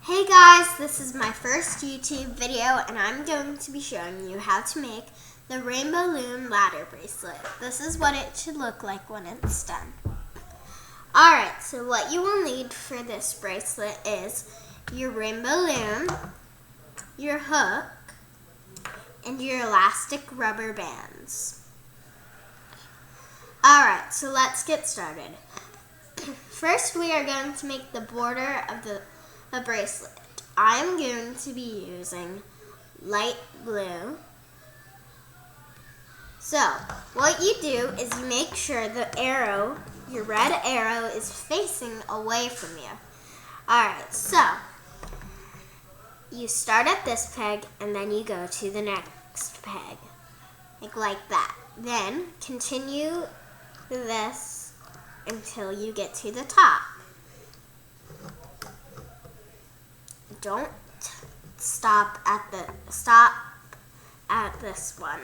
Hey guys, this is my first YouTube video and I'm going to be showing you how to make the RainbowLoom ladder bracelet. This is what it should look like when it's done. Alright, so what you will need for this bracelet is your RainbowLoom, your hook, and your elastic rubber bands. Alright, so let's get started. First we are going to make the border of the bracelet. I am going to be using light blue. So, what you do is you make sure the arrow, your red arrow, is facing away from you. Alright, so you start at this peg and then you go to the next peg. Like that. Then continue this until you get to the top. Don't stop at this one.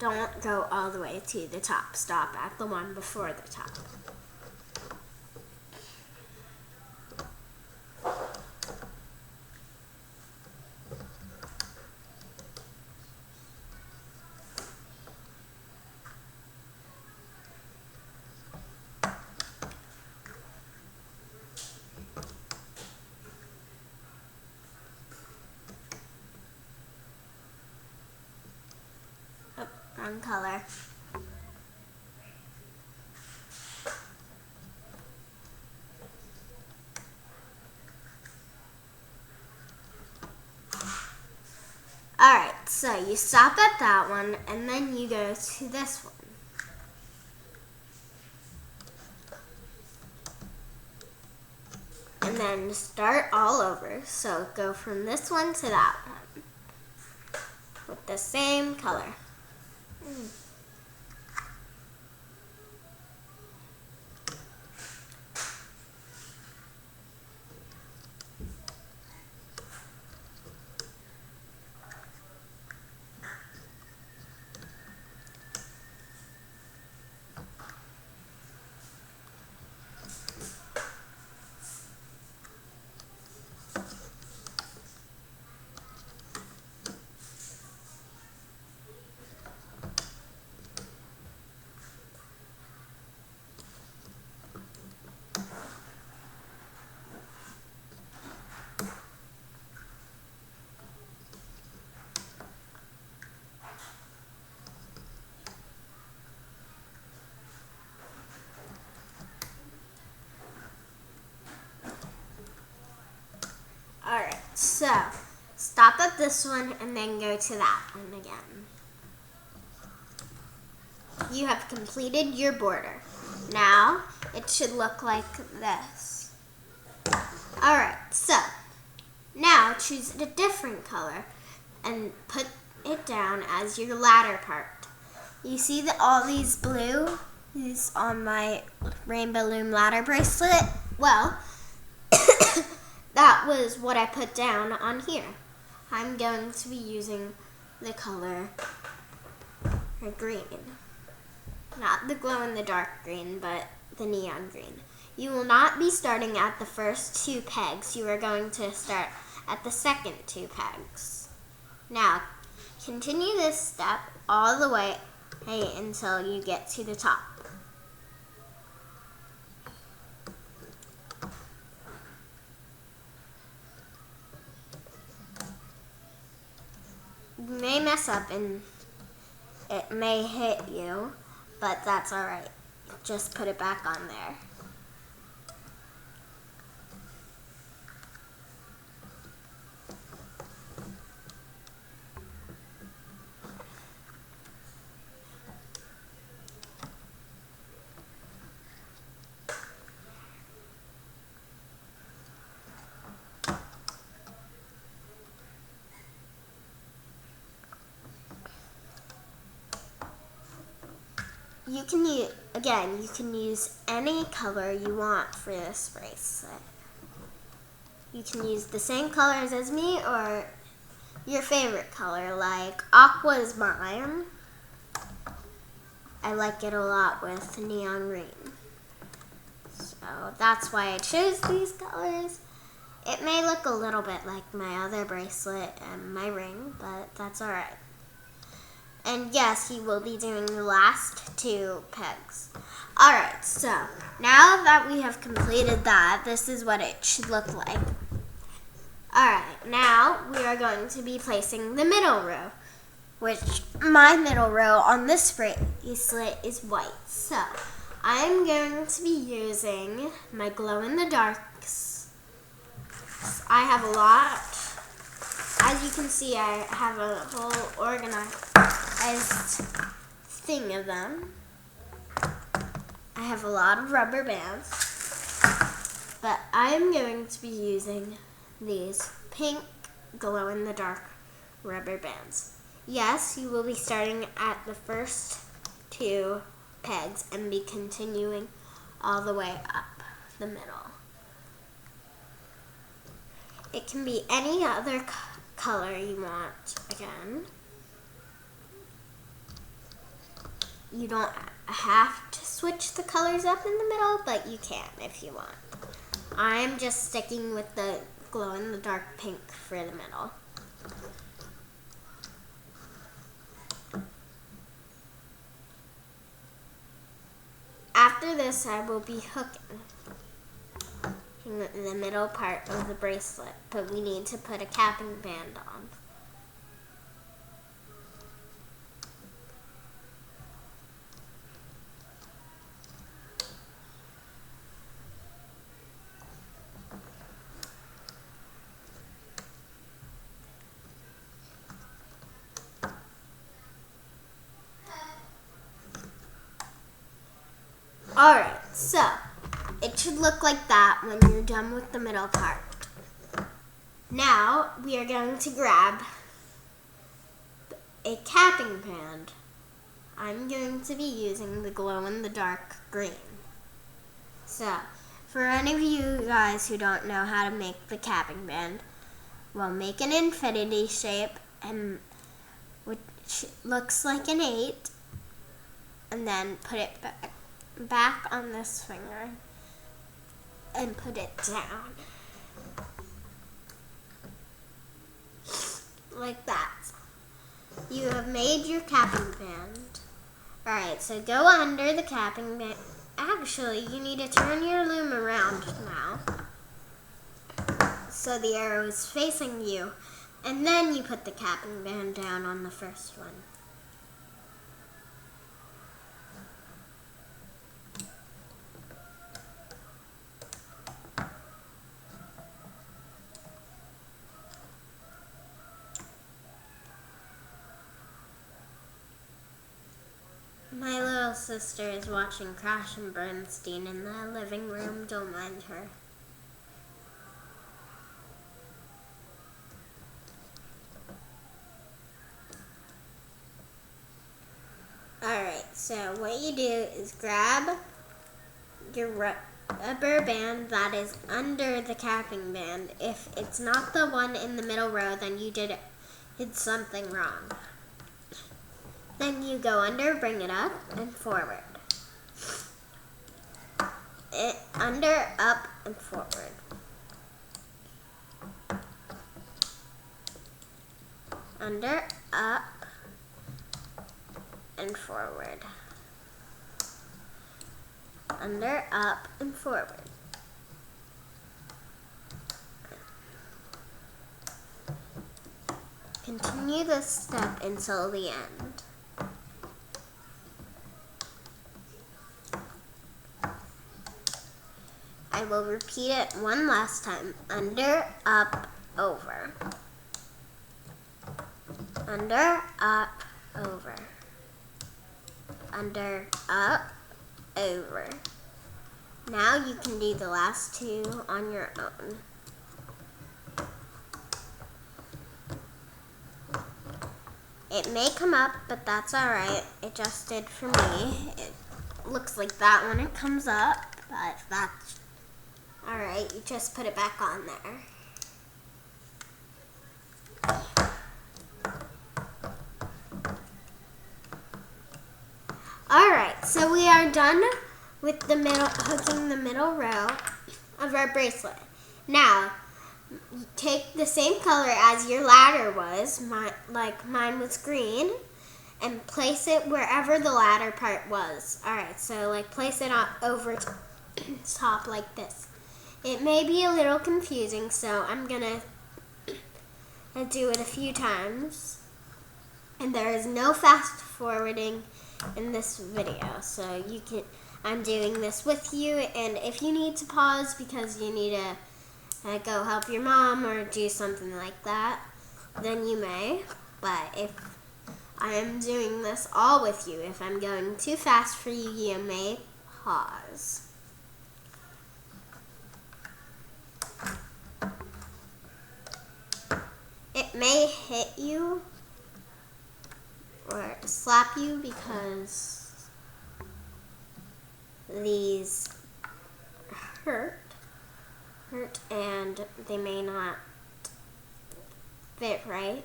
Don't go all the way to the top. Stop at the one before the top. Wrong color. Alright, so you stop at that one and then you go to this one. And then start all over. So go from this one to that one with the same color. Alright, so stop at this one and then go to that one again. You have completed your border. Now it should look like this. Alright, so now choose a different color and put it down as your ladder part. You see that all these blue is on my RainbowLoom ladder bracelet? Well, that was what I put down on here. I'm going to be using the color green. Not the glow-in-the-dark green, but the neon green. You will not be starting at the first two pegs. You are going to start at the second two pegs. Now, continue this step all the way until you get to the top. You may mess up and it may hit you, but that's alright. Just put it back on there. You can use any color you want for this bracelet. You can use the same colors as me or your favorite color, like aqua is mine. I like it a lot with neon green. So that's why I chose these colors. It may look a little bit like my other bracelet and my ring, but that's all right. And yes, he will be doing the last 2 pegs. All right, so now that we have completed that, this is what it should look like. All right, now we are going to be placing the middle row, which my middle row on this bracelet is white. So I'm going to be using my glow-in-the-darks. I have a lot. As you can see, I have a whole organized thing of them. I have a lot of rubber bands, but I'm going to be using these pink glow-in-the-dark rubber bands. Yes, you will be starting at the first 2 pegs and be continuing all the way up the middle. It can be any other color you want, again. You don't have to switch the colors up in the middle, but you can if you want. I'm just sticking with the glow-in-the-dark pink for the middle. After this, I will be hooking the middle part of the bracelet, but we need to put a capping band on. Alright, so it should look like that when you're done with the middle part. Now we are going to grab a capping band. I'm going to be using the glow-in-the-dark green. So, for any of you guys who don't know how to make the capping band, we'll make an infinity shape, and which looks like an 8, and then put it back on this finger and put it down like that. You have made your capping band. Alright, so go under the capping band. Actually, you need to turn your loom around now so the arrow is facing you, and then you put the capping band down on the first one. My little sister is watching Crash and Bernstein in the living room. Don't mind her. Alright, so what you do is grab your rubber band that is under the capping band. If it's not the one in the middle row, then you did something wrong. Then you go under, bring it up, and forward. Under, up, and forward. Under, up, and forward. Under, up, and forward. Continue this step until the end. I will repeat it one last time. Under, up, over. Under, up, over. Under, up, over. Now you can do the last 2 on your own. It may come up, but that's alright. It just did for me. It looks like that when it comes up, but that's alright. You just put it back on there. Alright, so we are done with the hooking the middle row of our bracelet. Now, take the same color as your ladder was, like mine was green, and place it wherever the ladder part was. Alright, so like place it over top like this. It may be a little confusing, so I'm gonna do it a few times. And there is no fast forwarding in this video, so I'm doing this with you, and if you need to pause because you need to go help your mom or do something like that, then you may. But if I am doing this all with you, if I'm going too fast for you, you may pause. It may hit you or slap you because these hurt and they may not fit right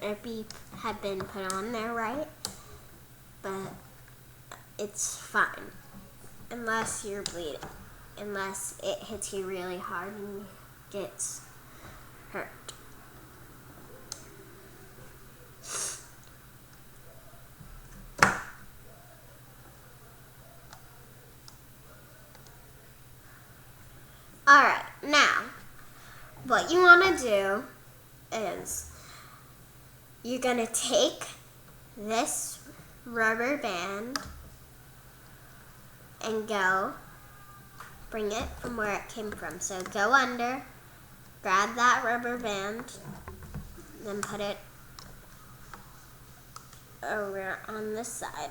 or had been put on there right, but it's fine unless you're bleeding, unless it hits you really hard and gets hurt. Alright, now, what you want to do is you're going to take this rubber band and bring it from where it came from. So go under, grab that rubber band, then put it over on this side.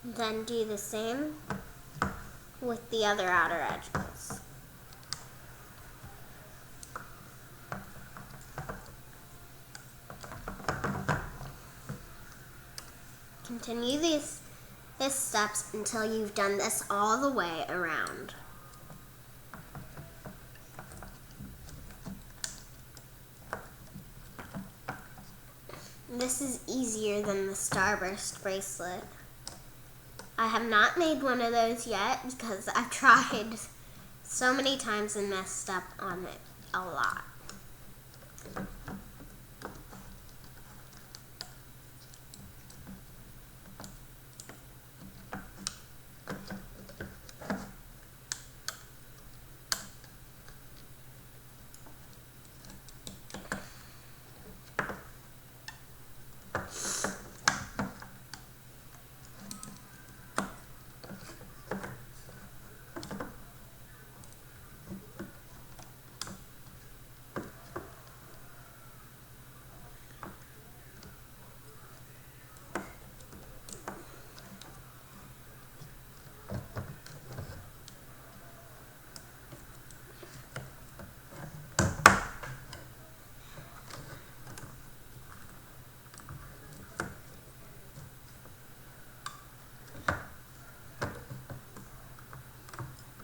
Then do the same with the other outer edges. Continue these steps until you've done this all the way around. This is easier than the Starburst bracelet. I have not made one of those yet because I've tried so many times and messed up on it a lot.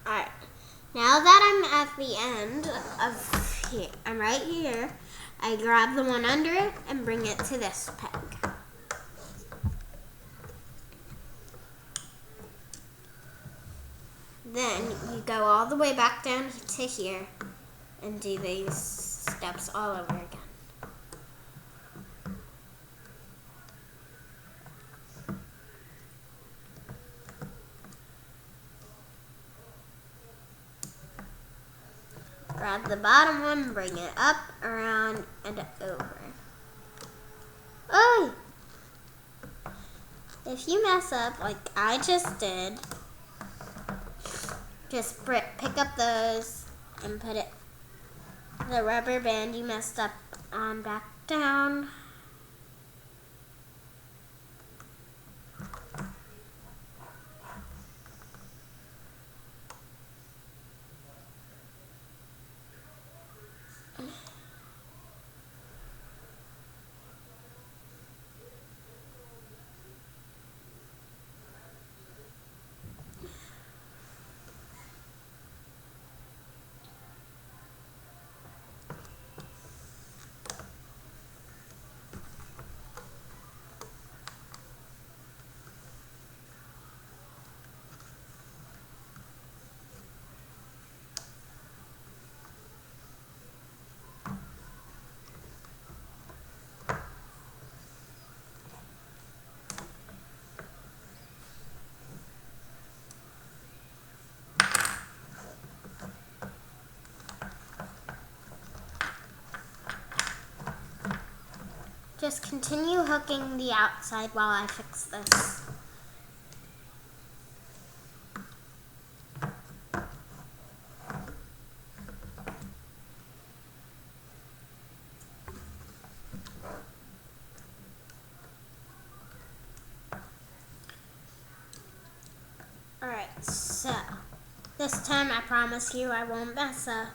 Alright, now that I'm at the end of here, I'm right here, I grab the one under it and bring it to this peg. Then you go all the way back down to here and do these steps all over again. Grab the bottom one, bring it up, around, and over. Oh! If you mess up like I just did, just pick up those and put the rubber band you messed up on back down. Just continue hooking the outside while I fix this. Alright, so this time I promise you I won't mess up.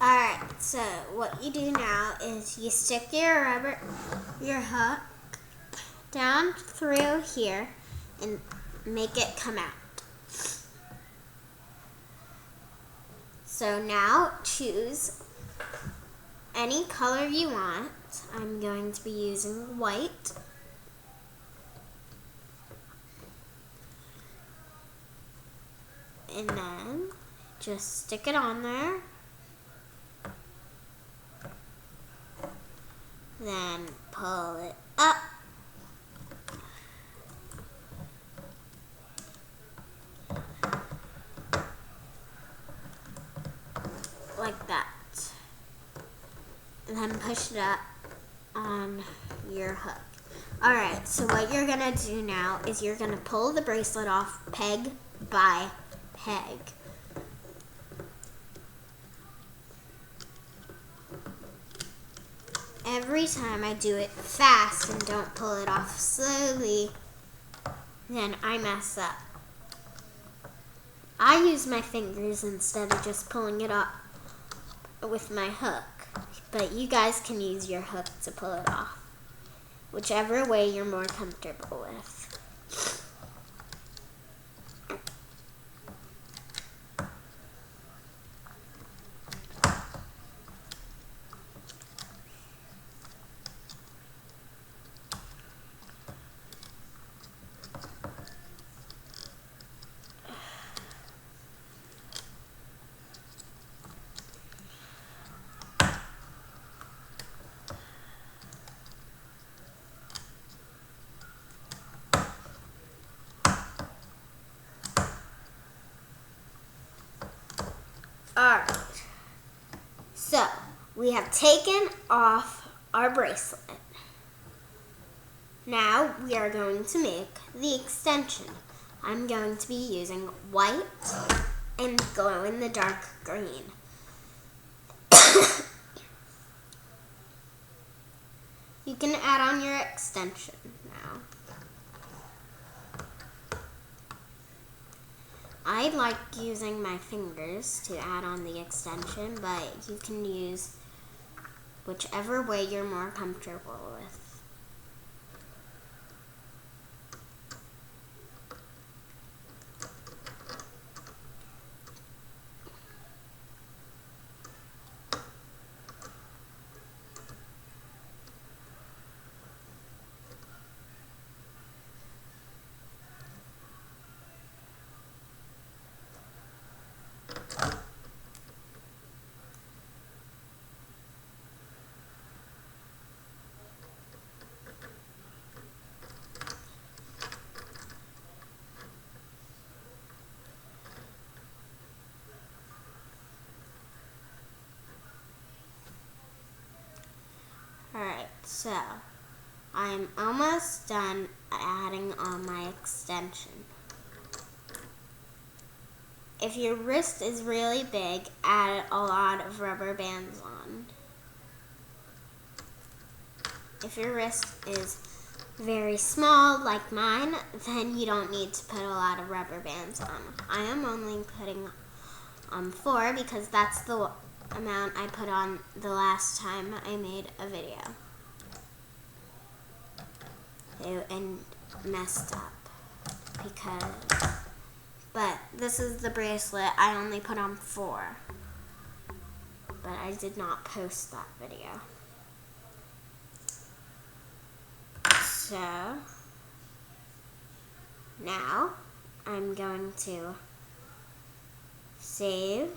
Alright, so what you do now is you stick your hook down through here and make it come out. So now choose any color you want. I'm going to be using white. And then just stick it on there. Then pull it up. Like that. And then push it up on your hook. Alright, so what you're gonna do now is you're gonna pull the bracelet off peg by peg. Every time I do it fast and don't pull it off slowly, then I mess up. I use my fingers instead of just pulling it up with my hook, but you guys can use your hook to pull it off, whichever way you're more comfortable with. Alright, so we have taken off our bracelet. Now we are going to make the extension. I'm going to be using white and glow-in-the-dark green. You can add on your extension now. I like using my fingers to add on the extension, but you can use whichever way you're more comfortable with. So, I'm almost done adding on my extension. If your wrist is really big, add a lot of rubber bands on. If your wrist is very small, like mine, then you don't need to put a lot of rubber bands on. I am only putting on 4 because that's the amount I put on the last time I made a video. And messed up but this is the bracelet. I only put on 4, but I did not post that video. So now I'm going to save.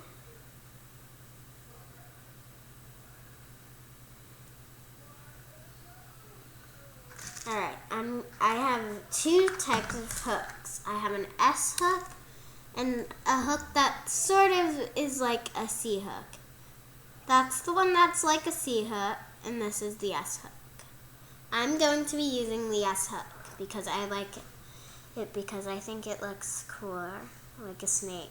Alright, I have 2 types of hooks. I have an S hook and a hook that sort of is like a C hook. That's the one that's like a C hook, and this is the S hook. I'm going to be using the S hook because I like it because I think it looks cooler, like a snake.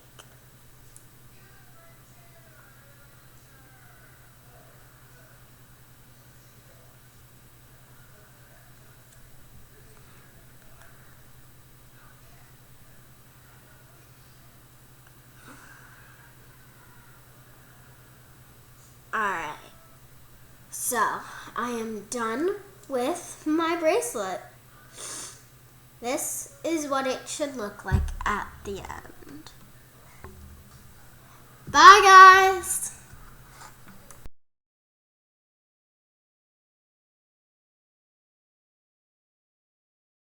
Alright, so I am done with my bracelet. This is what it should look like at the end. Bye guys!